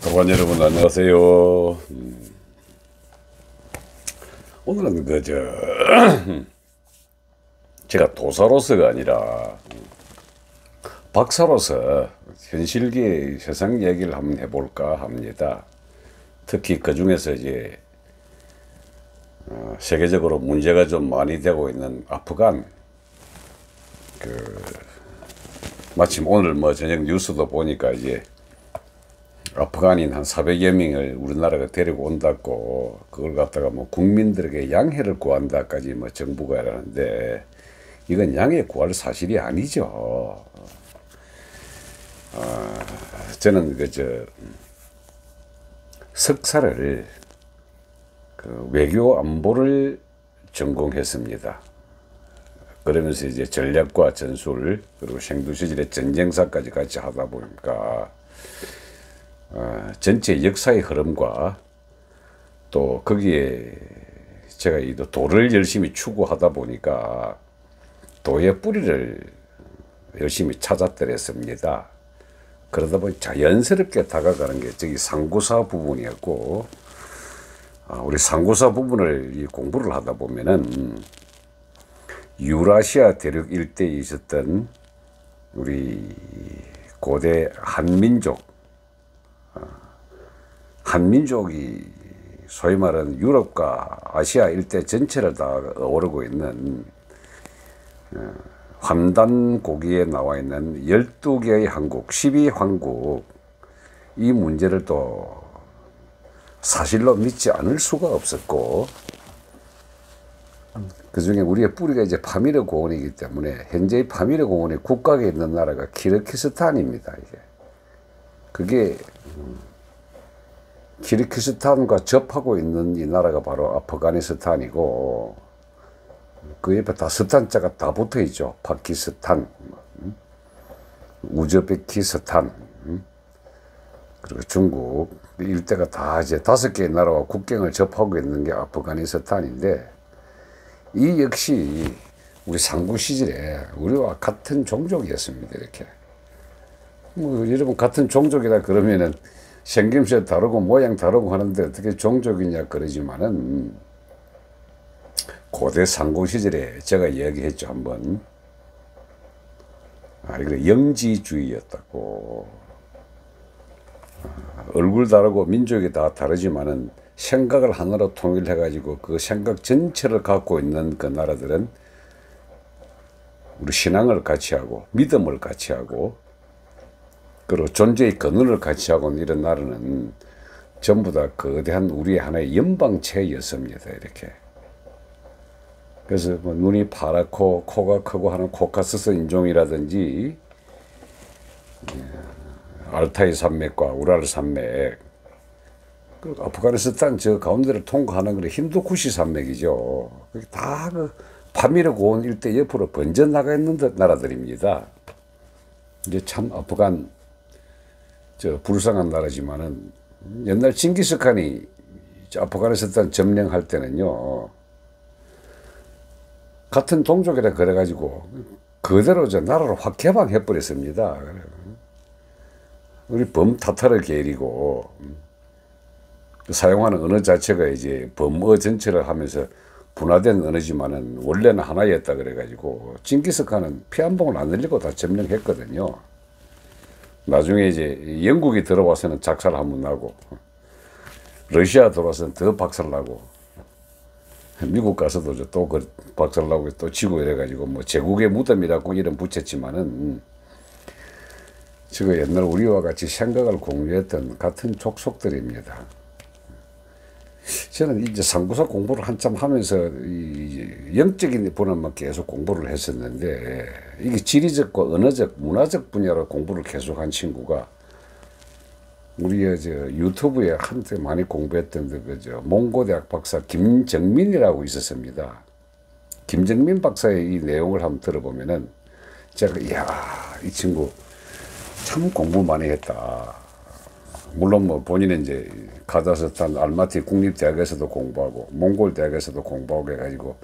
동안 여러분 안녕하세요. 오늘은 제가 도사로서가 아니라 박사로서 현실계의 세상 얘기를 한번 해볼까 합니다. 특히 그 중에서 이제 세계적으로 문제가 좀 많이 되고 있는 아프간, 마침 오늘 저녁 뉴스도 보니까 이제 아프간인 한 400여 명을 우리나라가 데리고 온다고, 그걸 갖다가 국민들에게 양해를 구한다까지 정부가 하는데, 이건 양해 구할 사실이 아니죠. 저는 석사를 외교 안보를 전공했습니다. 그러면서 이제 전략과 전술, 그리고 생두시절의 전쟁사까지 같이 하다 보니까 전체 역사의 흐름과 또 거기에 제가 이 도를 열심히 추구하다 보니까 도의 뿌리를 열심히 찾았더랬습니다. 그러다 보니 자연스럽게 다가가는 게 저기 상고사 부분이었고, 우리 상고사 부분을 공부를 하다 보면은 유라시아 대륙 일대에 있었던 우리 고대 한민족이 소위 말하는 유럽과 아시아 일대 전체를 다 어우르고 있는 환단고기에 나와 있는 12개의 한국, 12황국, 이 문제를 또 사실로 믿지 않을 수가 없었고, 그 중에 우리의 뿌리가 이제 파미르 고원이기 때문에 현재의 파미르 고원의 국각에 있는 나라가 키르기스탄입니다. 그게 키르기스탄과 접하고 있는 이 나라가 바로 아프가니스탄이고, 그 옆에 다 스탄자가 다 붙어 있죠. 파키스탄, 우즈베키스탄, 그리고 중국 일대가 다 이제 5개의 나라와 국경을 접하고 있는 게 아프가니스탄인데, 이 역시 우리 상부 시절에 우리와 같은 종족이었습니다. 이렇게 여러분, 같은 종족이라 그러면은 생김새 다르고 모양 다르고 하는데 어떻게 종족이냐 그러지만은, 고대 상고 시절에 제가 이야기했죠. 한번 이거 영지주의였다고. 얼굴 다르고 민족이 다 다르지만은 생각을 하나로 통일해 가지고 그 생각 전체를 갖고 있는 그 나라들은 우리 신앙을 같이 하고 믿음을 같이 하고, 그리고 존재의 근원을 같이 하고, 이런 나라는 전부 다 거대한 우리의 하나의 연방체였습니다. 이렇게. 그래서 눈이 파랗고 코가 크고 하는 코카서스 인종이라든지, 알타이 산맥과 우랄 산맥, 그리고 아프가니스탄 저 가운데를 통과하는 건 힌두쿠시 산맥이죠. 다 파미르 고원 일대 옆으로 번져나가 있는 나라들입니다. 이제 참 아프간 불쌍한 나라지만은, 옛날 징기스칸이 아프가니스탄 점령할 때는요, 같은 동족이라 그래가지고 그대로 나라를 확 개방해 버렸습니다. 우리 범타타르 계열이고, 사용하는 언어 자체가 이제 범어 전체를 하면서 분화된 언어지만은 원래는 하나였다 그래가지고 징기스칸은 피 한 봉을 안 흘리고 다 점령했거든요. 나중에 이제 영국이 들어와서는 작살 한번 나고, 러시아 들어와서는 더 박살 나고, 미국 가서도 또 박살 나고 또 지고 이래가지고 제국의 무덤이라고 이름 붙였지만은, 저거 옛날 우리와 같이 생각을 공유했던 같은 족속들입니다. 저는 이제 상고사 공부를 한참 하면서 이 영적인 분야만 계속 공부를 했었는데, 이게 지리적과 언어적, 문화적 분야로 공부를 계속한 친구가 우리의 유튜브에 한때 많이 공부했던 몽고대학 박사 김정민이라고 있었습니다. 김정민 박사의 이 내용을 한번 들어보면은 제가, 이야, 이 친구 참 공부 많이 했다. 물론 본인은 이제 카자흐스탄 알마티 국립대학에서도 공부하고 몽골 대학에서도 공부하고 해가지고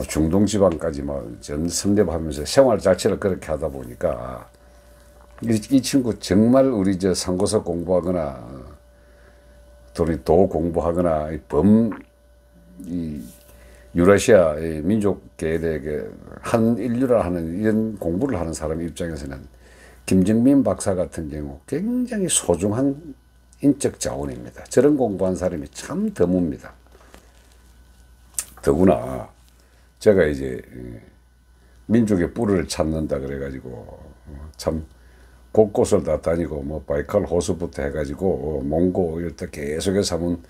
중동 지방까지 전 섭렵하면서 생활 자체를 그렇게 하다 보니까 이 친구 정말 우리 저 상고서 공부하거나 도 공부하거나 이 유라시아 민족계에 대해 한 인류라 하는 이런 공부를 하는 사람 입장에서는 김정민 박사 같은 경우 굉장히 소중한 인적 자원입니다. 저런 공부한 사람이 참 드뭅니다. 더구나 제가 이제 민족의 뿌리를 찾는다 그래가지고 참 곳곳을 다 다니고 뭐 바이칼 호수부터 해가지고 몽고 이렇게 계속해서 한번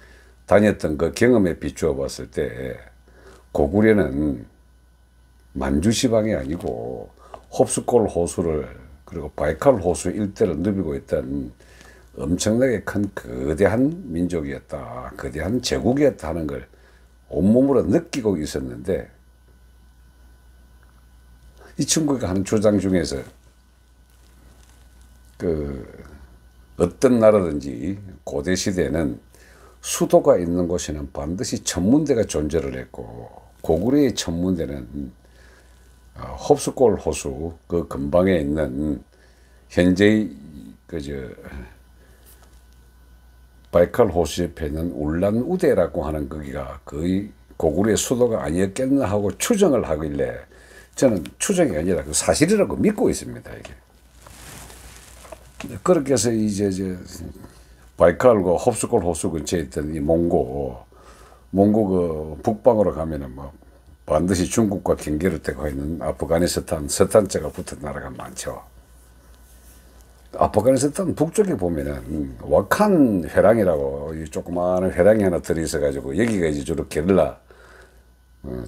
다녔던 그 경험에 비추어 봤을 때 고구려는 만주시방이 아니고 홉스골 호수를 그리고 바이칼 호수 일대를 누비고 있던 엄청나게 큰 거대한 민족이었다, 거대한 제국이었다 하는 걸 온몸으로 느끼고 있었는데, 이 친구가 하는 주장 중에서 어떤 나라든지 고대 시대에는 수도가 있는 곳에는 반드시 천문대가 존재를 했고, 고구려의 천문대는 홉스골 호수 그 근방에 있는 현재의 바이칼 호수 옆에 있는 울란우대라고 하는 거기가 거의 고구려의 수도가 아니었겠나 하고 추정을 하길래, 저는 추정이 아니라 그 사실이라고 믿고 있습니다. 이게 그렇게 해서 이제 바이칼과 홉스골 호수 근처에 있던 이 몽고 그 북방으로 가면은 뭐 반드시 중국과 경계를 떼고 있는 아프가니스탄, 서탄자가 붙은 나라가 많죠. 아프가니스탄 북쪽에 보면은 와칸 회랑이라고 이 조그마한 회랑이 하나 들어있어가지고 여기가 이제 주로 게릴라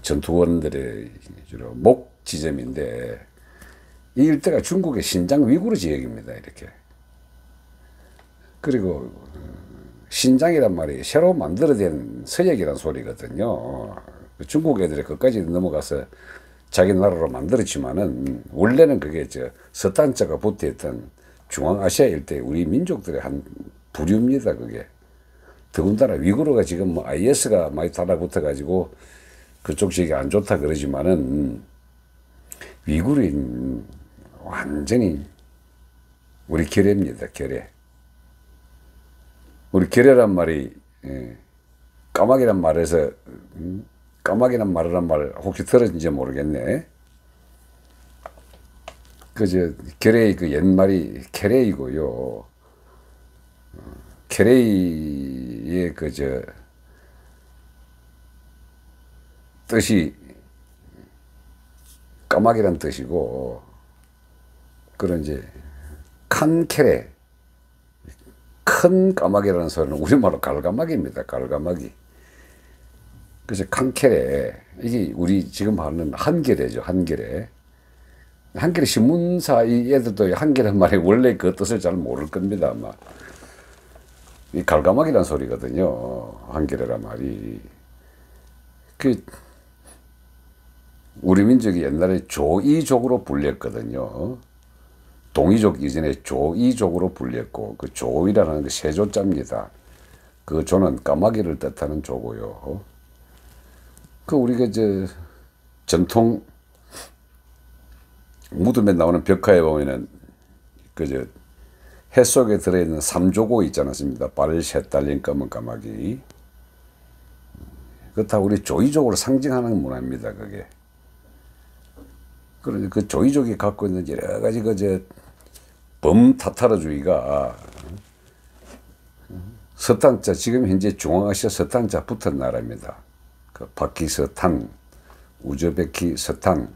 전투원들의 주로 목 지점인데, 이 일대가 중국의 신장 위구르 지역입니다. 이렇게. 그리고 신장이란 말이 새로 만들어진 서역이란 소리거든요. 중국 애들이 거기까지 넘어가서 자기 나라로 만들었지만은 원래는 그게 서탄자가 붙어있던 중앙아시아 일대 우리 민족들의 한 부류입니다. 그게. 더군다나 위구르가 지금 뭐 IS가 많이 달라붙어가지고 그쪽 지역이 안 좋다 그러지만은, 위구르인 완전히 우리 결례입니다. 결례. 우리 결례란 말이 까마귀란 말에서 까마귀란 말이란 말 혹시 들었는지 모르겠네. 결례의 그 옛말이 케레이고요. 케레이의 뜻이 까마귀란 뜻이고, 그런 칸케레, 큰 까마귀라는 소리는 우리말로 갈가마귀입니다. 갈가마귀. 그래서 칸케레, 이게 우리 지금 하는 한겨레죠. 한겨레. 한겨레 신문사 이 애들도 한겨레 말이 원래 그 뜻을 잘 모를 겁니다. 아마. 이 갈가마귀란 소리거든요. 한겨레란 말이. 우리 민족이 옛날에 조이족으로 불렸거든요. 동이족 이전에 조이족으로 불렸고, 그 조이라는 게 세조자입니다. 그 조는 까마귀를 뜻하는 조고요. 우리가 전통 무덤에 나오는 벽화에 보면은 해 속에 들어있는 삼조고 있지 않습니까? 발셋 달린 검은 까마귀. 그거 다 우리 조이족으로 상징하는 문화입니다. 그게. 그런데 그 조이족이 갖고 있는 여러 가지 범타타르주의가 서탄자, 지금 현재 중앙아시아 서탄자 붙은 나라입니다. 파키스탄, 우즈베키스탄,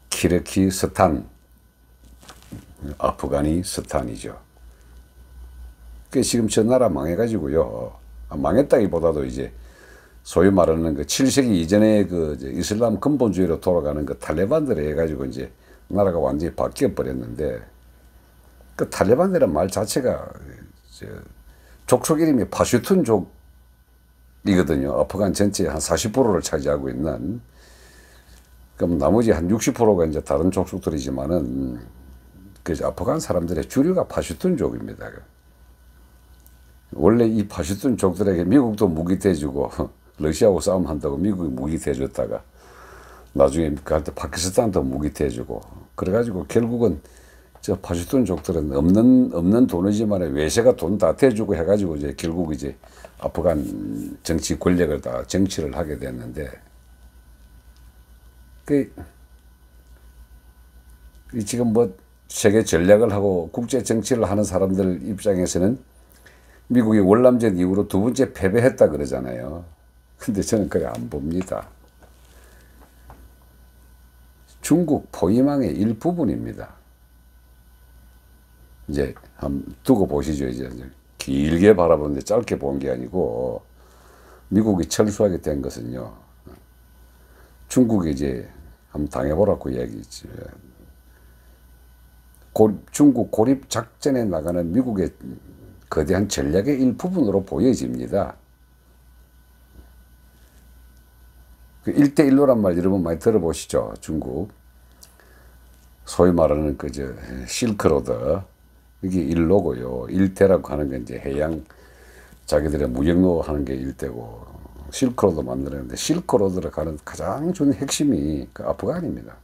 키르기스탄, 아프가니스탄이죠. 지금 저 나라 망해가지고요. 망했다기보다도 이제 소위 말하는 7세기 이전에 이슬람 근본주의로 돌아가는 탈레반들에 해가지고 이제 나라가 완전히 바뀌어 버렸는데, 탈레반이라는 말 자체가 족속 이름이 파슈툰족이거든요. 아프간 전체의 한 40%를 차지하고 있는. 그럼 나머지 한 60%가 이제 다른 족속들이지만은 아프간 사람들의 주류가 파슈툰족입니다. 원래 이 파슈툰족들에게 미국도 무기 대주고 러시아하고 싸움한다고 미국이 무기 대줬다가 나중에 갈 때 파키스탄도 무기 대주고, 그래가지고 결국은 저 파슈툰족들은 없는 돈이지만 외세가 돈 다 대주고 해가지고 이제 결국 이제 아프간 정치 권력을 다 정치를 하게 됐는데, 지금 뭐 세계 전략을 하고 국제 정치를 하는 사람들 입장에서는 미국이 월남전 이후로 두 번째 패배했다 그러잖아요. 근데 저는 그래 안 봅니다. 중국 포위망의 일부분입니다. 이제 한번 두고 보시죠. 이제 길게 바라보는데 짧게 본 게 아니고, 미국이 철수하게 된 것은요, 중국이 이제 한번 당해보라고 이야기했지. 중국 고립 작전에 나가는 미국의 거대한 전략의 일부분으로 보여집니다. 그 1대1로란 말 여러분 많이 들어보시죠. 중국 소위 말하는 실크로드, 이게 일로고요. 일대라고 하는 건 이제 해양 자기들의 무역로 하는 게 일대고, 실크로드 만드는데, 실크로드를 가는 가장 좋은 핵심이 그 아프간입니다.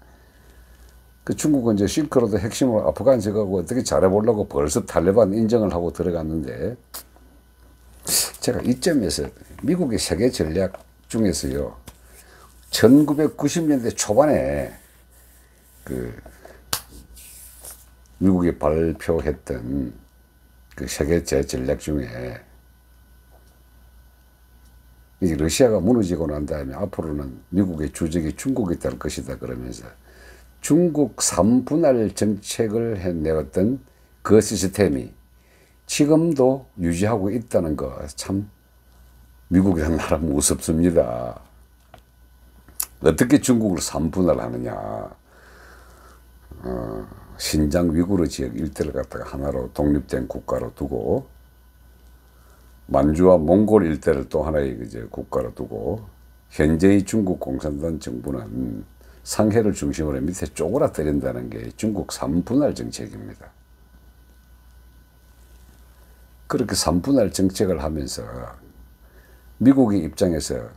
그 중국은 이제 실크로드 핵심으로 아프간 제거하고 어떻게 잘해보려고 벌써 탈레반 인정을 하고 들어갔는데, 제가 이점에서 미국의 세계 전략 중에서요, 1990년대 초반에 미국이 발표했던 그 세계 전략 중에, 이 러시아가 무너지고 난 다음에 앞으로는 미국의 주적이 중국이 될 것이다 그러면서 중국 3분할 정책을 해내었던 그 시스템이 지금도 유지하고 있다는 거, 참 미국이라는 나라 무섭습니다. 어떻게 중국을 3분할 하느냐. 신장 위구르 지역 일대를 갖다가 하나로 독립된 국가로 두고, 만주와 몽골 일대를 또 하나의 이제 국가로 두고, 현재의 중국 공산당 정부는 상해를 중심으로 밑에 쪼그라뜨린다는 게 중국 3분할 정책입니다. 그렇게 3분할 정책을 하면서 미국의 입장에서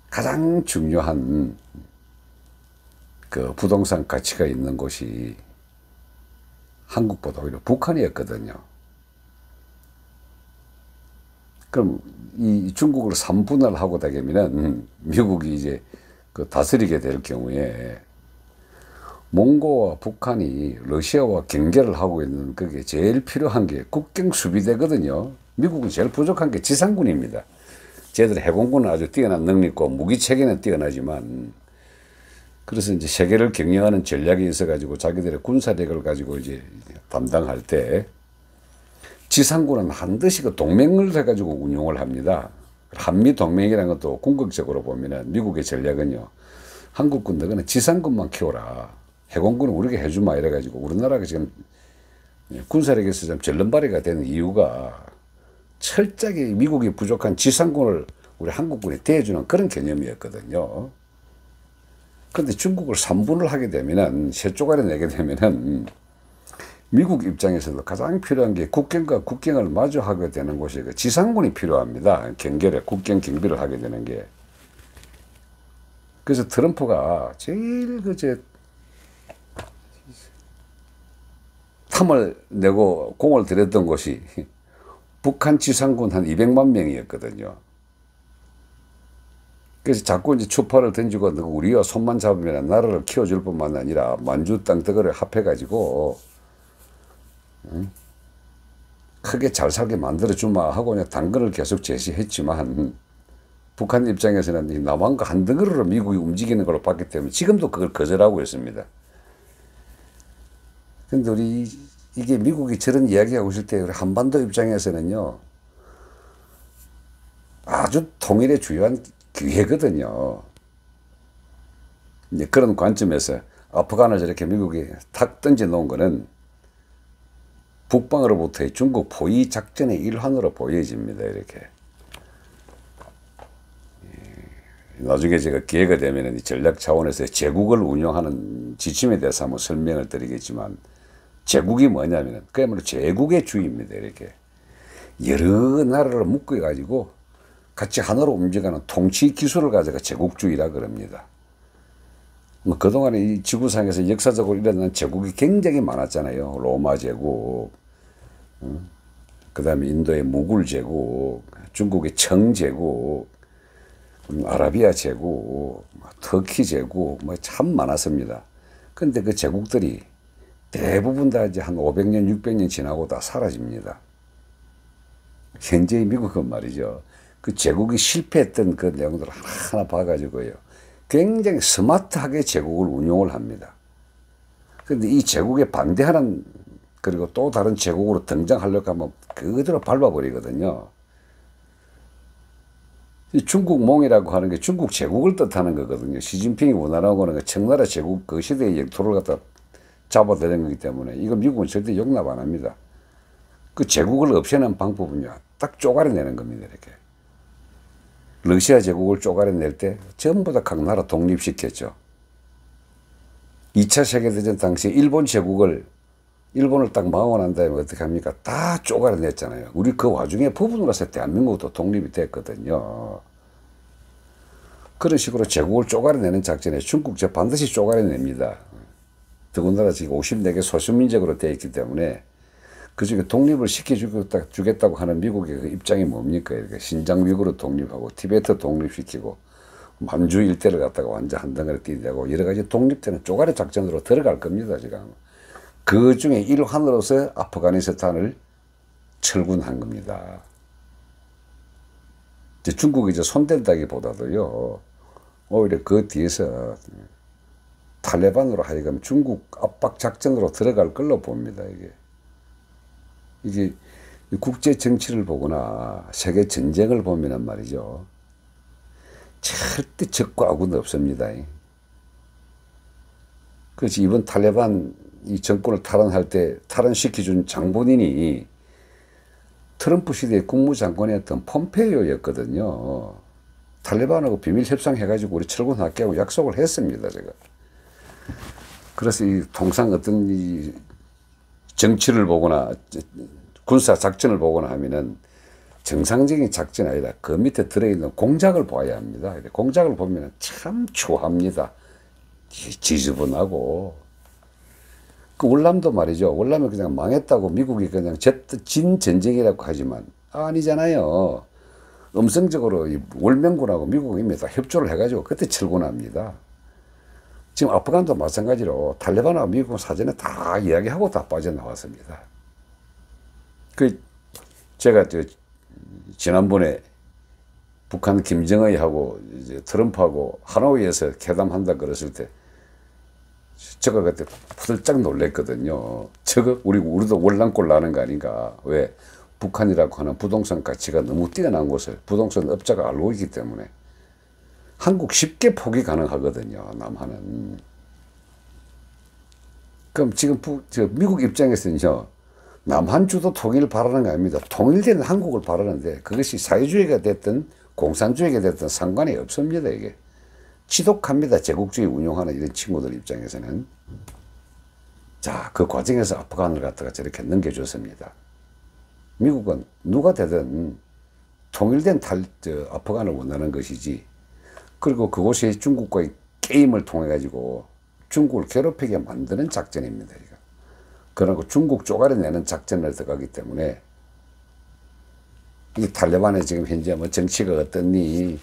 가장 중요한 그 부동산 가치가 있는 곳이 한국보다 오히려 북한이었거든요. 그럼 이 중국을 3분할 하고 되면은 미국이 이제 그 다스리게 될 경우에 몽고와 북한이 러시아와 경계를 하고 있는, 그게 제일 필요한 게 국경 수비대거든요. 미국은 제일 부족한 게 지상군입니다. 쟤들 해공군은 아주 뛰어난 능력과 무기 체계는 뛰어나지만, 그래서 이제 세계를 경영하는 전략이 있어가지고 자기들의 군사력을 가지고 이제 담당할 때 지상군은 반드시 그 동맹을 해가지고 운용을 합니다. 한미 동맹이라는 것도 궁극적으로 보면은 미국의 전략은요, 한국군 너는 지상군만 키워라, 해공군은 우리가 해주마 이래가지고 우리나라가 지금 군사력에서 좀 절름발이가 되는 이유가 철저하게 미국이 부족한 지상군을 우리 한국군이 대해주는 그런 개념이었거든요. 그런데 중국을 3분을 하게 되면은, 세 쪼가리 내게 되면은 미국 입장에서도 가장 필요한 게 국경과 국경을 마주하게 되는 곳이 그 지상군이 필요합니다. 경계를, 국경 경비를 하게 되는 게. 그래서 트럼프가 제일 탐을 내고 공을 들였던 곳이 북한 지상군 한 200만 명이었거든요. 그래서 자꾸 이제 추파를 던지고 우리와 손만 잡으면 나라를 키워줄 뿐만 아니라 만주 땅덩어리를 합해가지고 크게 잘 살게 만들어주마 하고 그냥 당근을 계속 제시했지만, 북한 입장에서는 남한과 한 덩어리로 미국이 움직이는 걸로 봤기 때문에 지금도 그걸 거절하고 있습니다. 근데 이게 미국이 저런 이야기하고 있을 때 우리 한반도 입장에서는요, 아주 통일에 주요한 기회거든요. 이제 그런 관점에서 아프간을 저렇게 미국이 탁 던져 놓은 거는 북방으로부터의 중국 포위 작전의 일환으로 보여집니다. 이렇게. 나중에 제가 기회가 되면 전략 차원에서 제국을 운영하는 지침에 대해서 한번 설명을 드리겠지만, 제국이 뭐냐면 그야말로 제국의 주의입니다. 이렇게 여러 나라를 묶어 가지고 같이 하나로 움직이는 통치 기술을 가져가 제국주의라 그럽니다. 뭐 그동안에 이 지구상에서 역사적으로 일어난 제국이 굉장히 많았잖아요. 로마 제국, 그 다음에 인도의 무굴 제국, 중국의 청 제국, 아라비아 제국, 터키 제국, 뭐 참 많았습니다. 근데 그 제국들이 대부분 다 이제 한 500년, 600년 지나고 다 사라집니다. 현재의 미국은 말이죠. 그 제국이 실패했던 그 내용들을 하나하나 봐가지고요. 굉장히 스마트하게 제국을 운용을 합니다. 그런데 이 제국에 반대하는, 그리고 또 다른 제국으로 등장하려고 하면 그대로 밟아버리거든요. 이 중국몽이라고 하는 게 중국 제국을 뜻하는 거거든요. 시진핑이 원하는 거는 청나라 제국 그 시대의 영토를 갖다 잡아들인 거기 때문에 이거 미국은 절대 용납 안 합니다. 그 제국을 없애는 방법은요, 딱 쪼가려내는 겁니다. 이렇게 러시아 제국을 쪼가려낼 때 전부 다 각 나라 독립시켰죠. 2차 세계대전 당시 일본 제국을, 일본을 딱 망하고 난 다음에 어떻게 합니까? 다 쪼가려냈잖아요. 우리 그 와중에 부분으로서 대한민국도 독립이 됐거든요. 그런 식으로 제국을 쪼가려내는 작전에 중국 저 반드시 쪼가려냅니다. 더군다나 지금 54개 소수민족으로 되어 있기 때문에 그중에 독립을 시켜주겠다고 하는 미국의 그 입장이 뭡니까? 이렇게 신장 위구르 독립하고 티베트 독립시키고 만주 일대를 갖다가 완전 한 덩어리 띄대고 여러 가지 독립되는 쪼가리 작전으로 들어갈 겁니다. 지금 그 중에 일환으로서 아프가니스탄을 철군한 겁니다. 이제 중국이 이제 손댄다기보다도요, 오히려 그 뒤에서 탈레반으로 하여금 중국 압박 작전으로 들어갈 걸로 봅니다. 이게 국제 정치를 보거나 세계 전쟁을 보면은 말이죠, 절대 적과 악은 없습니다. 그래서 이번 탈레반 이 정권을 탈환할 때 탈환시켜준 장본인이 트럼프 시대의 국무장관이었던 폼페이오였거든요. 탈레반하고 비밀 협상해가지고 우리 철군할게 하고 약속을 했습니다, 제가. 그래서 이 통상 어떤 이 정치를 보거나 군사 작전을 보거나 하면은 정상적인 작전이 아니라 그 밑에 들어있는 공작을 봐야 합니다. 공작을 보면 참 추합니다. 지저분하고. 그 월남도 말이죠. 월남이 그냥 망했다고 미국이 그냥 진 전쟁이라고 하지만 아니잖아요. 음성적으로 이 월명군하고 미국이 이미 다 협조를 해가지고 그때 철군합니다. 지금 아프간도 마찬가지로 탈레반하고 미국은 사전에 다 이야기하고 다 빠져나왔습니다. 제가 지난번에 북한 김정의하고 이제 트럼프하고 하노이에서 회담한다 그랬을 때 제가 그때 부들짝 놀랬거든요. 우리도 월남골 나는 거 아닌가. 왜? 북한이라고 하는 부동산 가치가 너무 뛰어난 곳을 부동산 업자가 알고 있기 때문에 한국 쉽게 포기 가능하거든요. 남한은. 그럼 지금 미국 입장에서는요, 남한 주도 통일을 바라는 거 아닙니다. 통일된 한국을 바라는데 그것이 사회주의가 됐든 공산주의가 됐든 상관이 없습니다. 이게 지독합니다. 제국주의 운용하는 이런 친구들 입장에서는. 자, 그 과정에서 아프간을 갖다가 저렇게 넘겨줬습니다. 미국은 누가 되든 통일된 아프간을 원하는 것이지, 그리고 그곳에 중국과의 게임을 통해 가지고 중국을 괴롭히게 만드는 작전입니다. 이거. 그러고 중국 쪼가려내는 작전을 들어가기 때문에 이 탈레반의 지금 현재 뭐 정치가 어떻니,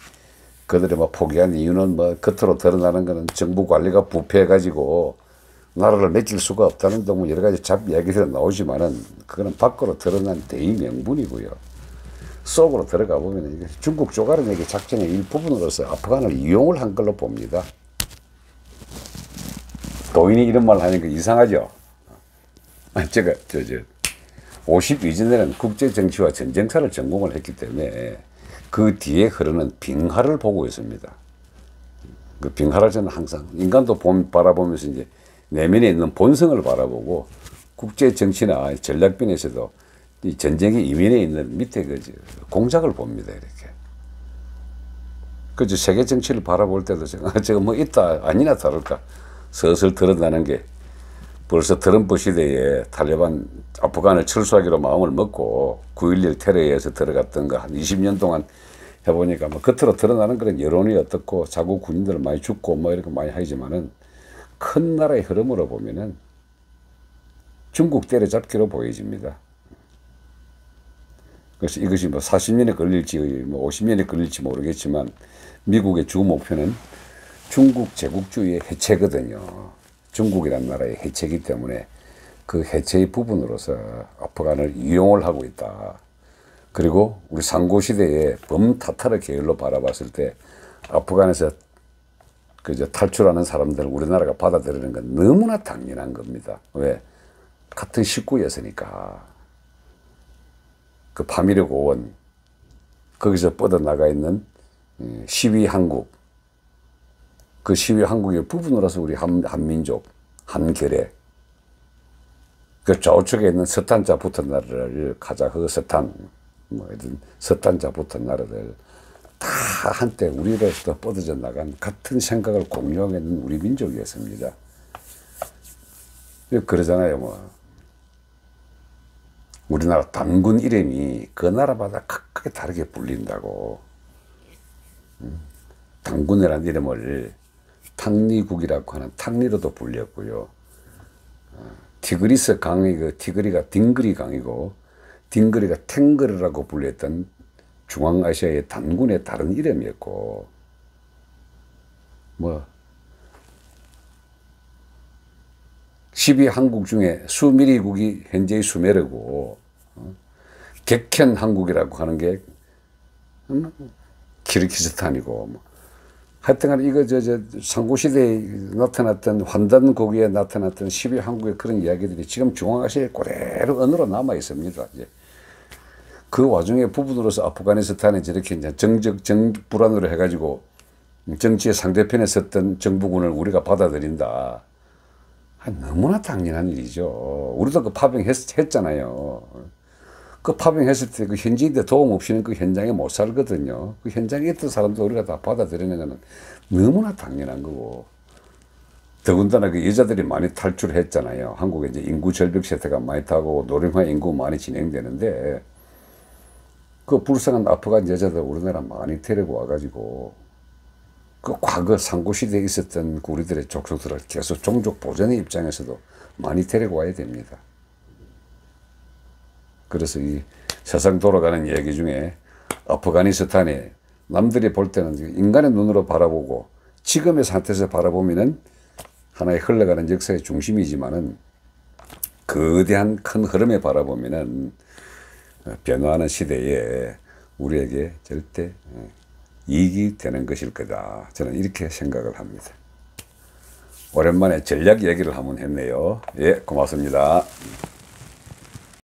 그들이 뭐 포기한 이유는 뭐 겉으로 드러나는 거는 정부 관리가 부패해가지고 나라를 맺을 수가 없다는 등 여러 가지 이야기들이 나오지만은 그거는 밖으로 드러난 대의 명분이고요. 속으로 들어가 보면 이게 중국 쪼가려내기 작전의 일부분으로서 아프간을 이용을 한 걸로 봅니다. 도인이 이런 말 하니까 이상하죠? 제가 52전에는 국제정치와 전쟁사를 전공을 했기 때문에 그 뒤에 흐르는 빙하를 보고 있습니다. 그 빙하를 저는 항상 인간도 바라보면서 이제 내면에 있는 본성을 바라보고 국제정치나 전략변에서도 이 전쟁의 이면에 있는 밑에 그 공작을 봅니다. 이렇게. 그저 세계 정치를 바라볼 때도 제가 뭐 있다 아니나 다를까 슬슬 드러나는 게 벌써 트럼프 시대에 탈레반 아프간을 철수하기로 마음을 먹고 9.11 테러에 의해서 들어갔던 거 한 20년 동안 해보니까 뭐 겉으로 드러나는 그런 여론이 어떻고 자국 군인들 많이 죽고 뭐 이렇게 많이 하지만은 큰 나라의 흐름으로 보면은 중국 때려잡기로 보여집니다. 그래서 이것이 뭐 40년에 걸릴지 뭐 50년에 걸릴지 모르겠지만 미국의 주 목표는 중국 제국주의의 해체거든요. 중국이란 나라의 해체이기 때문에 그 해체의 부분으로서 아프간을 이용을 하고 있다. 그리고 우리 상고시대의 범타타르 계열로 바라봤을 때 아프간에서 그저 탈출하는 사람들 우리나라가 받아들이는 건 너무나 당연한 겁니다. 왜? 같은 식구였으니까. 그 파미르 고원 거기서 뻗어나가 있는 시위 한국, 그 시위 한국의 부분으로서 우리 한민족, 한결에 그 저쪽에 있는 서탄자 붙은 나라를 카자흐, 서탄, 뭐 이런 서탄자 붙은 나라들 다 한때 우리로부터 뻗어져 나간 같은 생각을 공유하고 있는 우리 민족이었습니다. 그러잖아요, 뭐. 우리나라 단군 이름이 그 나라마다 각각에 다르게 불린다고. 단군이라는 이름을 탕리국이라고 하는 탕리로도 불렸고요. 티그리스 강이 그 티그리가 딩그리 강이고 딩그리가 탱그르라고 불렸던 중앙아시아의 단군의 다른 이름이었고, 뭐 12한국 중에 수미리국이 현재의 수메르고 객현 한국이라고 하는 게 키르기스탄이고, 뭐 하여튼간 이거 상고시대에 나타났던 환단고기에 나타났던 12한국의 그런 이야기들이 지금 중앙아시아에 그대로 언어로 남아 있습니다. 이제 그 와중의 부분으로서 아프가니스탄에 저렇게 이제 정적 불안으로 해가지고 정치의 상대편에 섰던 정부군을 우리가 받아들인다. 너무나 당연한 일이죠. 우리도 그 파병했잖아요. 그 파병했을 때 그 현지인들 도움 없이는 그 현장에 못 살거든요. 그 현장에 있던 사람도 우리가 다 받아들이는 거는 너무나 당연한 거고. 더군다나 그 여자들이 많이 탈출했잖아요. 한국에 이제 인구 절벽 세태가 많이 타고 노령화 인구 많이 진행되는데 그 불쌍한 아프간 여자들 우리나라 많이 데리고 와가지고 그 과거 상고시대에 있었던 우리들의 족속들을 계속 종족 보존의 입장에서도 많이 데리고 와야 됩니다. 그래서 이 세상 돌아가는 얘기 중에 아프가니스탄에 남들이 볼 때는 인간의 눈으로 바라보고 지금의 상태에서 바라보면은 하나의 흘러가는 역사의 중심이지만은 거대한 큰 흐름에 바라보면은 변화하는 시대에 우리에게 절대 이익이 되는 것일 거다. 저는 이렇게 생각을 합니다. 오랜만에 전략 얘기를 한번 했네요. 예, 고맙습니다.